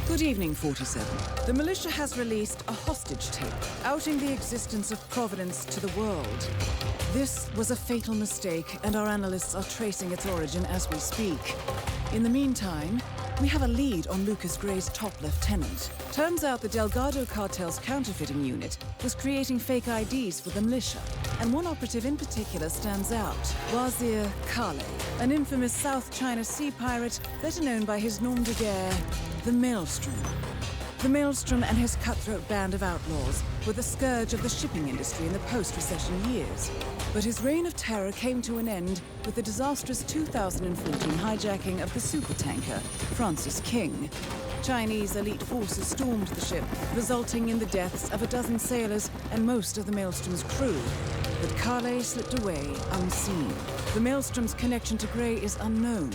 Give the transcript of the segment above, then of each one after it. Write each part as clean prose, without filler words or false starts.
Good evening, 47. The militia has released a hostage tape, outing the existence of Providence to the world. This was a fatal mistake, and our analysts are tracing its origin as we speak. In the meantime, we have a lead on Lucas Gray's top lieutenant. Turns out the Delgado cartel's counterfeiting unit was creating fake IDs for the militia, and one operative in particular stands out, Wazir Kale, an infamous South China Sea pirate better known by his nom de guerre, the Maelstrom. The Maelstrom and his cutthroat band of outlaws were the scourge of the shipping industry in the post-recession years. But his reign of terror came to an end with the disastrous 2014 hijacking of the supertanker Francis King. Chinese elite forces stormed the ship, resulting in the deaths of a dozen sailors and most of the Maelstrom's crew. But Kale slipped away unseen. The Maelstrom's connection to Gray is unknown,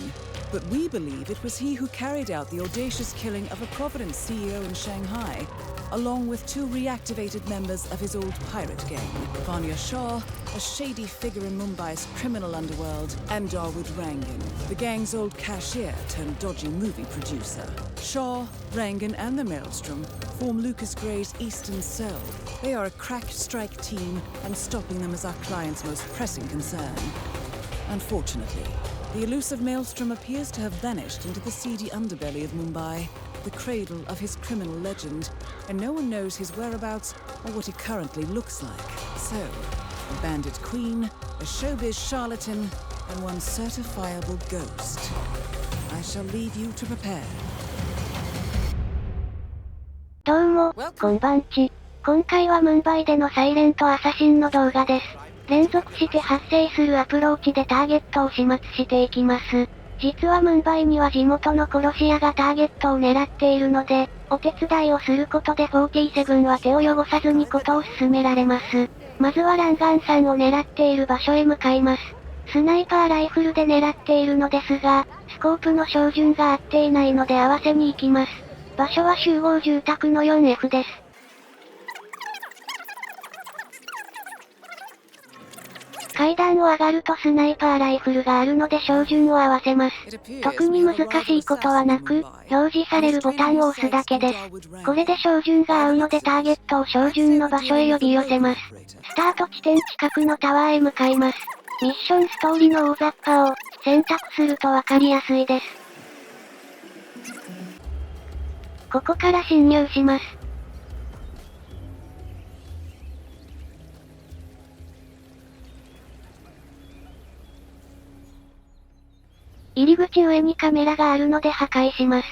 but we believe it was he who carried out the audacious killing of a Providence CEO in Shanghai, along with two reactivated members of his old pirate gang, Vanya Shah, a shady figure in Mumbai's criminal underworld, and Dawood Rangan, the gang's old cashier turned dodgy movie producer. Shah, Rangan, and the Maelstrom form Lucas Gray's Eastern Cell. They are a crack strike team, and stopping them is our client's most pressing concern. Unfortunately, the elusive Maelstrom appears to have vanished into the seedy underbelly of Mumbai, the cradle of his criminal legend, and no one knows his whereabouts or what he currently looks like. So, a bandit queen, a showbiz charlatan, and one certifiable ghost. I shall leave you to prepare. どうも、こんばんち。今回はムンバイでのサイレントアサシンの動画です。連続して発生するアプローチでターゲットを始末していきます。実はムンバイには地元の殺し屋がターゲットを狙っているので、お手伝いをすることで47は手を汚さずにことを進められます。まずはランガンさんを狙っている場所へ向かいます。スナイパーライフルで狙っているのですが、スコープの照準が合っていないので合わせに行きます。場所は集合住宅の 4F です。階段を上がるとスナイパーライフルがあるので照準を合わせます。特に難しいことはなく、表示されるボタンを押すだけです。これで照準が合うのでターゲットを照準の場所へ呼び寄せます。スタート地点近くのタワーへ向かいます。ミッションストーリーの大雑把を選択するとわかりやすいです。ここから侵入します。入り口上にカメラがあるので破壊します。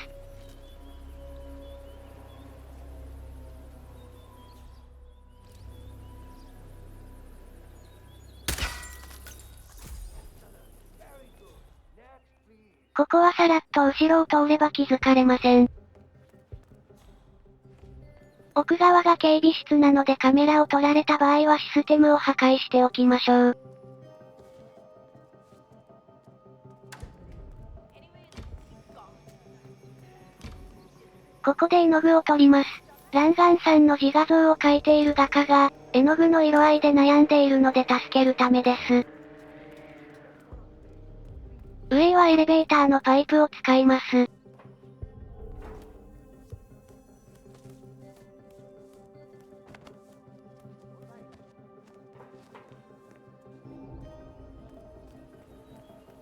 ここはさらっと後ろを通れば気づかれません。奥側が警備室なのでカメラを取られた場合はシステムを破壊しておきましょう。ここで絵の具を取ります。ランガンさんの自画像を描いている画家が、絵の具の色合いで悩んでいるので助けるためです。上はエレベーターのパイプを使います。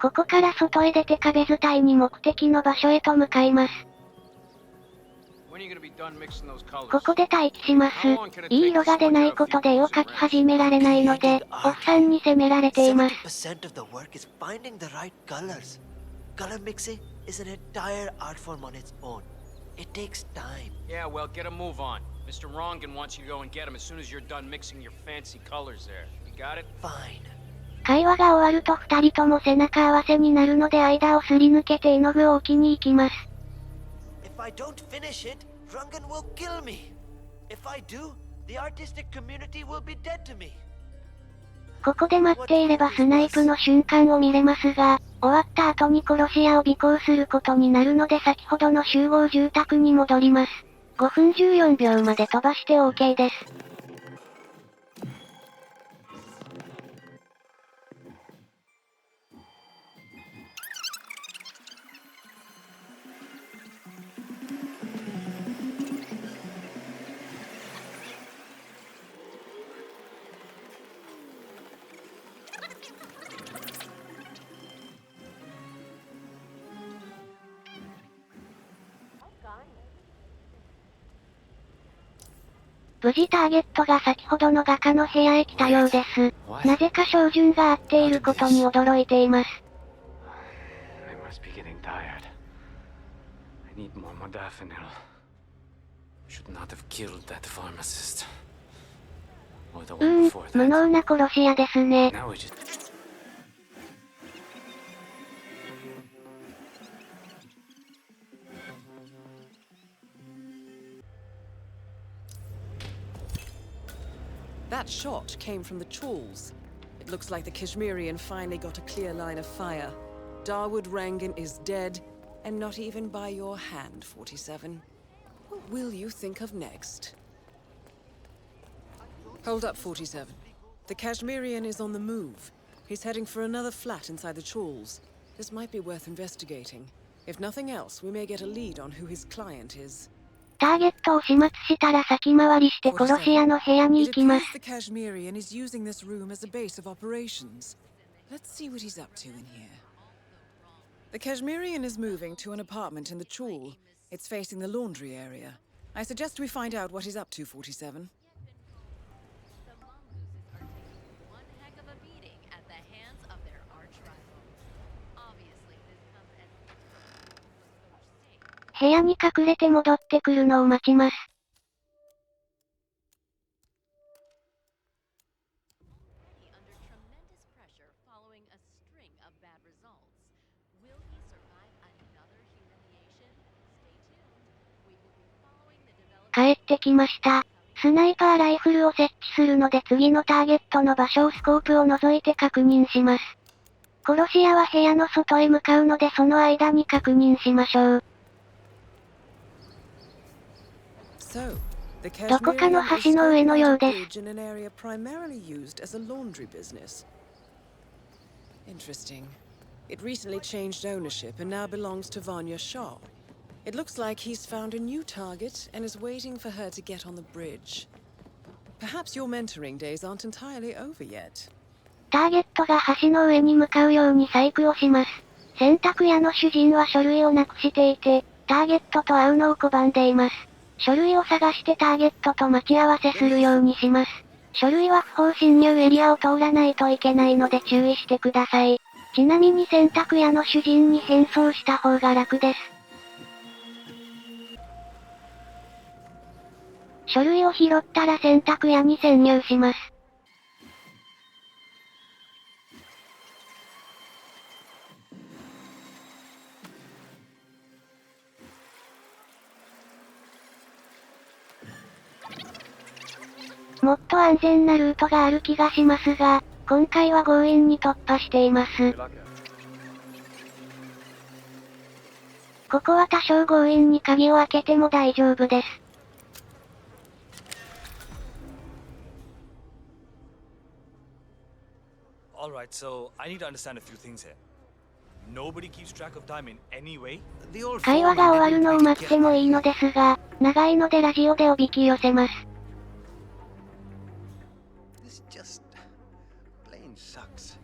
ここから外へ出て壁伝いに目的の場所へと向かいます。ここで待機します。いい色が出ないことで絵を描き始められないので、おっさんに責められています。Color mixing is an entire art form on its own. It takes time. Yeah, well, get a move on. Mr. Rongan wants you to go and get him as soon as you're done mixing your fancy colors there. You got it? Fine. 会話が終わると二人とも背中合わせになるので間をすり抜けて絵の具を置きに行きます。If I don't finish it, Rongan will kill me. If I do, the artistic community will be dead to me. ここで待っていればスナイプの瞬間を見れますが、終わった後に殺し屋を尾行することになるので先ほどの集合住宅に戻ります。5分14秒まで飛ばして OK です。無事ターゲットが先ほどの画家の部屋へ来たようです。なぜか照準が合っていることに驚いています。無能な殺し屋ですね。That shot came from the chawls. It looks like the Kashmirian finally got a clear line of fire. Dawood Rangan is dead, and not even by your hand, 47. What will you think of next? Hold up, 47. The Kashmirian is on the move. He's heading for another flat inside the chawls. This might be worth investigating. If nothing else, we may get a lead on who his client is. ターゲットを始末したら先回りして殺し屋の部屋に行きます。The Kashmirian is using this room as a base of operations. Let's see what he's up to in here. The Kashmirian is moving to an apartment in the chawl. It's facing the laundry area. I suggest we find out what he's up to, 47. The mongooses are taking one heck of a beating at the hands of their arch-rival. Obviously, this comes as a 部屋に隠れて戻ってくるのを待ちます。under tremendous pressure following a string of bad results. Will he survive another humiliation? Stay tuned. We will be following the development. 帰ってきました。スナイパーライフルを設置するので次のターゲットの場所をスコープを覗いて確認します。殺し屋は部屋の外へ向かうのでその間に確認しましょう。どこかの橋の上のようです。Interesting. It recently changed ownership and now belongs to Vanya Shah. It looks like he's found a new target and is waiting for her to get on the bridge. Perhaps your mentoring days aren't entirely over yet. ターゲットが橋の上に向かうように細工をします。洗濯屋の主人は書類をなくしていて、ターゲットと会うのを拒んでいます。書類を探してターゲットと待ち合わせするようにします。書類は不法侵入エリアを通らないといけないので注意してください。ちなみに洗濯屋の主人に変装した方が楽です。書類を拾ったら洗濯屋に潜入します。もっと安全なルートがある気がしますが、今回は強引に突破しています。ここは多少強引に鍵を開けても大丈夫です。Alright, so I need to understand a few things here. Nobody keeps track of time in any way? 会話が終わるのを待ってもいいのですが、長いのでラジオでおびき寄せます。This just plain sucks.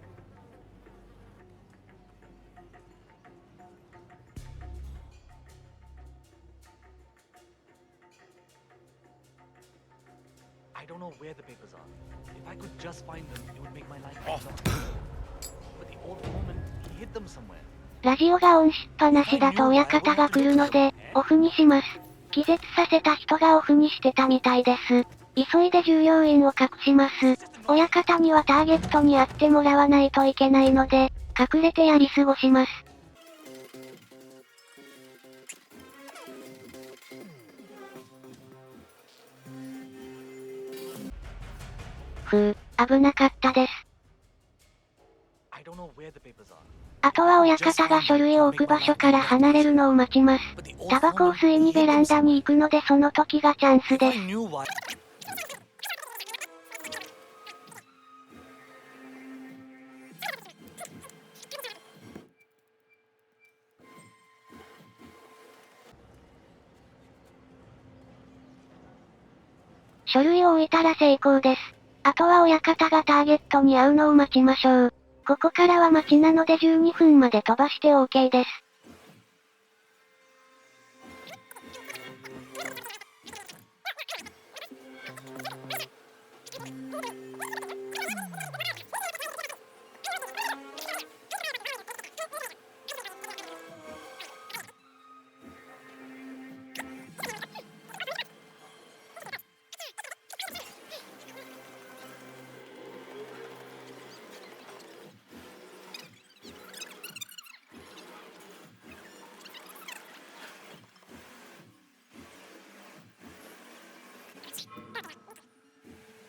I don't know where the papers are. If I could just find them, it would make my life easier. But the old woman, he hid them somewhere. ラジオがオンしっぱなしだと親方が来るので、オフにします。気絶させた人がオフにしてたみたいです。急いで従業員を隠します。親方にはターゲットに会ってもらわないといけないので、隠れてやり過ごします。危なかったです。あとは親方が書類を置く場所から離れるのを待ちます。タバコを吸いにベランダに行くのでその時がチャンスです。書類を置いたら成功です。あとは親方がターゲットに会うのを待ちましょう。ここからは街なので12分まで飛ばして OK です。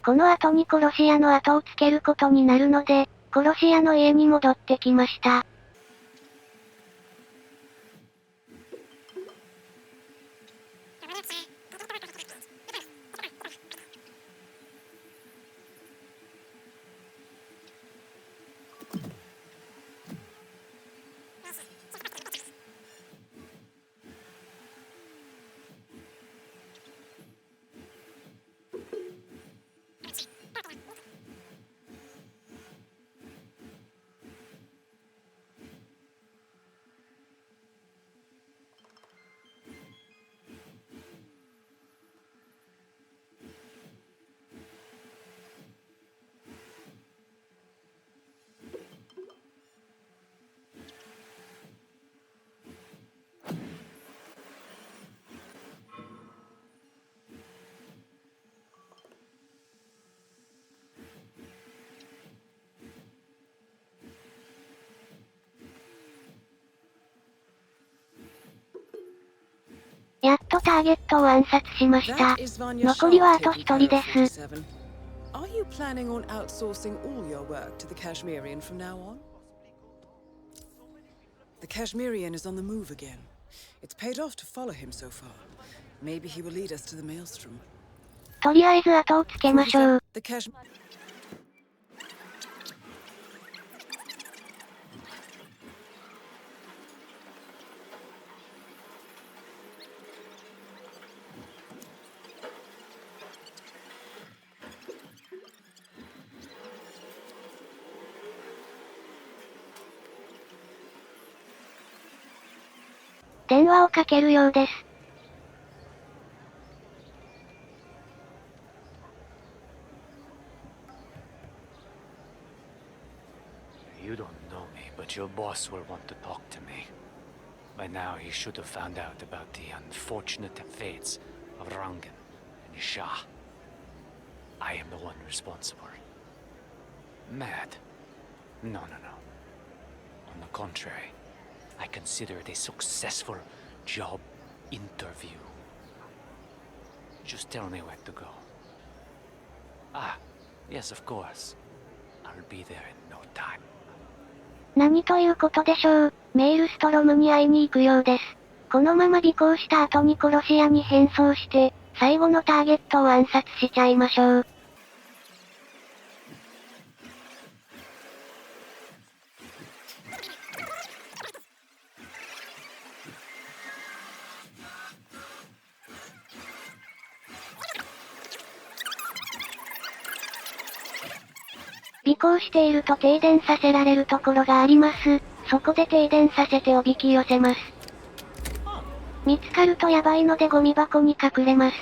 この後に殺し屋の後をつけることになるので、殺し屋の家に戻ってきました。やっとターゲットを暗殺しました。残りはあと1人です。Are you planning on outsourcing all your work to the Kashmirian from now on? The Kashmirian is on the move again. It's paid off to follow him so far. Maybe he will lead us to the maelstrom. とりあえず後をつけましょう。電話をかけるようです。You don't know me, but your boss will want to talk to me. By now, he should have found out about the unfortunate fates of Rangan and Shah. I am the one responsible. Mad? No. On the contrary, I consider it a successful job interview. Just tell me where to go. Ah, yes, of course. I'll be there in no time. 何ということでしょう。メイルストロムに会いに行くようです。このまま尾行した後に殺し屋に変装して、最後のターゲットを暗殺しちゃいましょう。尾行していると停電させられるところがあります。そこで停電させておびき寄せます。見つかるとヤバいのでゴミ箱に隠れます。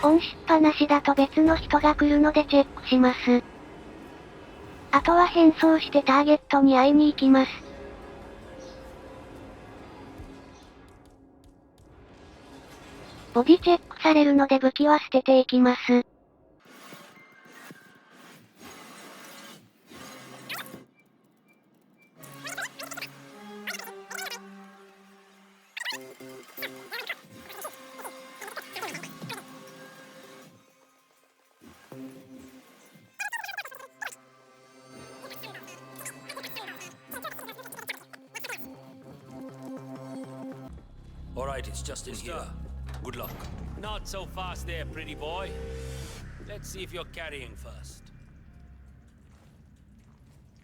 オンしっぱなしだと別の人が来るのでチェックします。あとは変装してターゲットに会いに行きます。ボディチェックされるので武器は捨てていきます。Alright, it's just in here. Good luck. Not so fast there, pretty boy. Let's see if you're carrying first.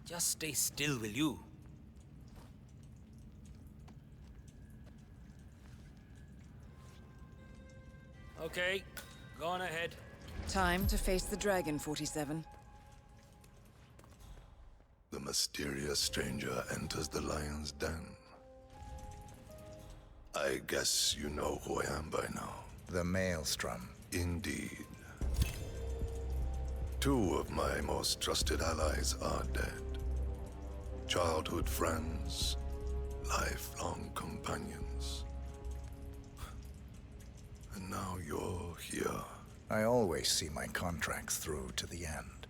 Just stay still, will you? Okay, go on ahead. Time to face the dragon, 47. The mysterious stranger enters the lion's den. I guess you know who I am by now. The Maelstrom. Indeed. Two of my most trusted allies are dead. Childhood friends, lifelong companions. And now you're here. I always see my contracts through to the end.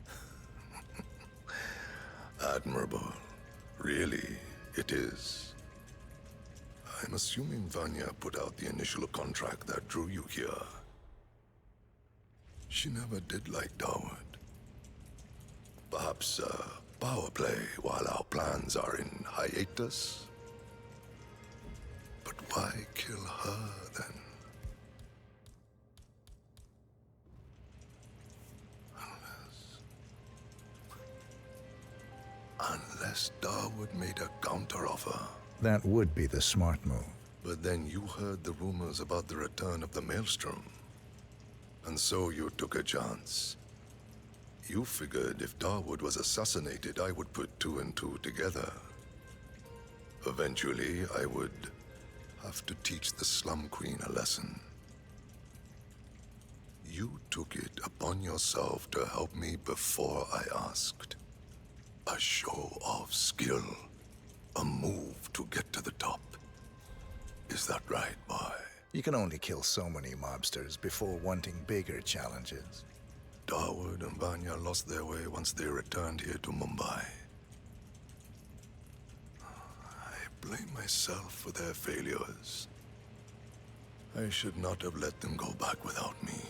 Admirable. Really, it is. I'm assuming Vanya put out the initial contract that drew you here. She never did like Dawood. Perhaps power play while our plans are in hiatus? But why kill her then? Unless Dawood made a counteroffer. That would be the smart move. But then you heard the rumors about the return of the Maelstrom. And so you took a chance. You figured if Dawood was assassinated, I would put 2 and 2 together. Eventually, I would have to teach the Slum Queen a lesson. You took it upon yourself to help me before I asked. A show of skill. A move to get to the top. Is that right, boy? You can only kill so many mobsters before wanting bigger challenges. Dawood and Vanya lost their way once they returned here to Mumbai. I blame myself for their failures. I should not have let them go back without me.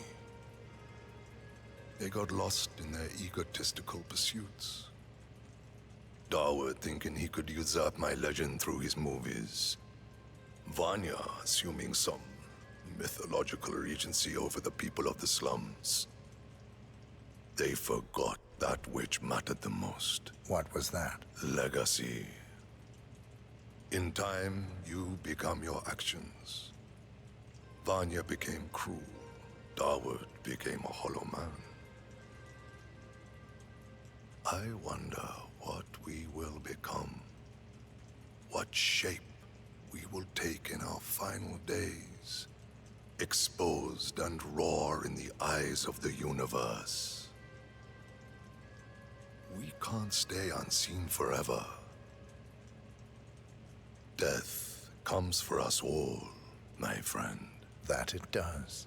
They got lost in their egotistical pursuits. Dawood thinking he could usurp my legend through his movies. Vanya assuming some mythological regency over the people of the slums. They forgot that which mattered the most. What was that? Legacy. In time, you become your actions. Vanya became cruel. Dawood became a hollow man. I wonder what we will become. What shape we will take in our final days. Exposed and raw in the eyes of the universe. We can't stay unseen forever. Death comes for us all, my friend. That it does.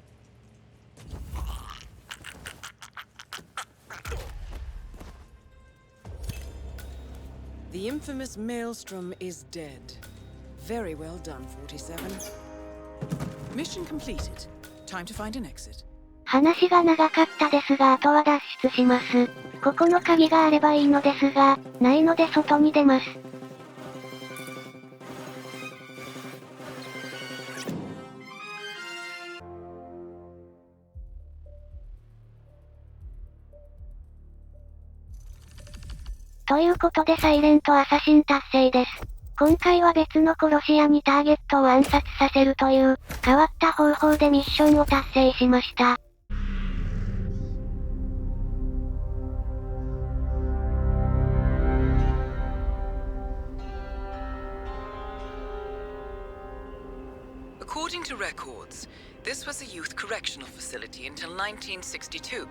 The infamous Maelstrom is dead. Very well done, 47. Mission completed. Time to find an exit. 話が長かったですが、あとは脱出します。ここの鍵があればいいのですが、ないので外に出ます。ということでサイレントアサシン達成です。今回は別の殺し屋にターゲットを暗殺させるという、変わった方法でミッションを達成しました。According to records, this was a youth correctional facility until 1962,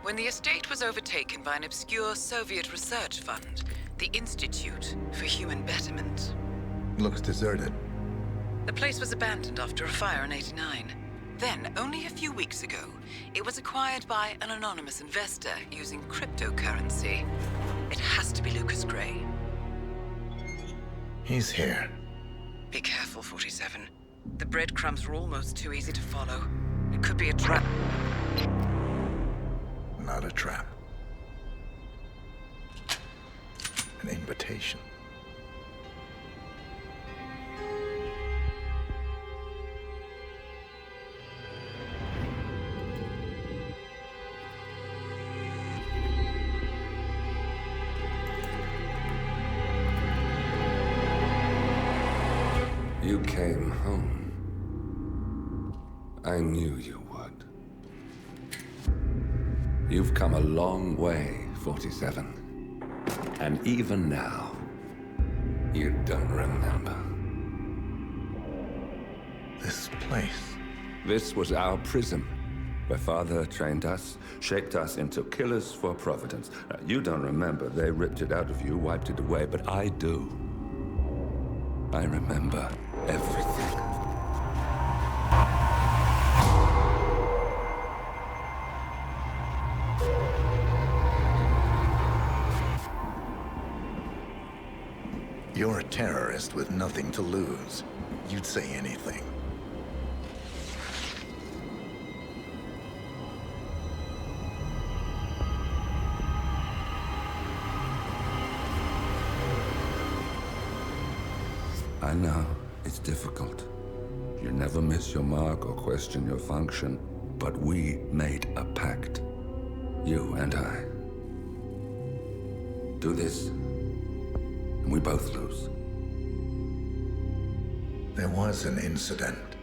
when the estate was overtaken by an obscure Soviet research fund, the Institute for Human Betterment. Looks deserted. The place was abandoned after a fire in '89. Then, only a few weeks ago, it was acquired by an anonymous investor using cryptocurrency. It has to be Lucas Gray. He's here. Be careful, 47. The breadcrumbs are almost too easy to follow. It could be a trap. Not a trap. An invitation. You came home. I knew you would. You've come a long way, 47. And even now, you don't remember. This place. This was our prison, where Father trained us, shaped us into killers for Providence. Now, you don't remember. They ripped it out of you, wiped it away, but I do. I remember everything. You're a terrorist with nothing to lose. You'd say anything. I know, it's difficult. You never miss your mark or question your function, but we made a pact. You and I. Do this, and we both lose. There was an incident.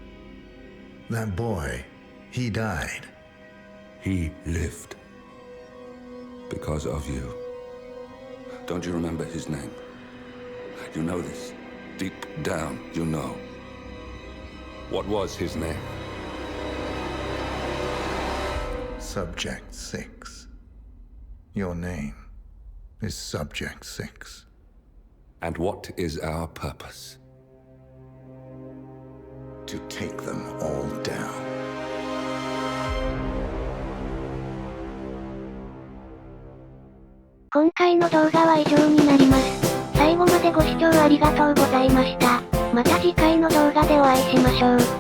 That boy, he died. He lived. Because of you. Don't you remember his name? You know this. Deep down, you know. What was his name? Subject 6. Your name is Subject 6. And what is our purpose? To take them all down. 今回の動画は以上になります。最後までご視聴ありがとうございました。また次回の動画でお会いしましょう。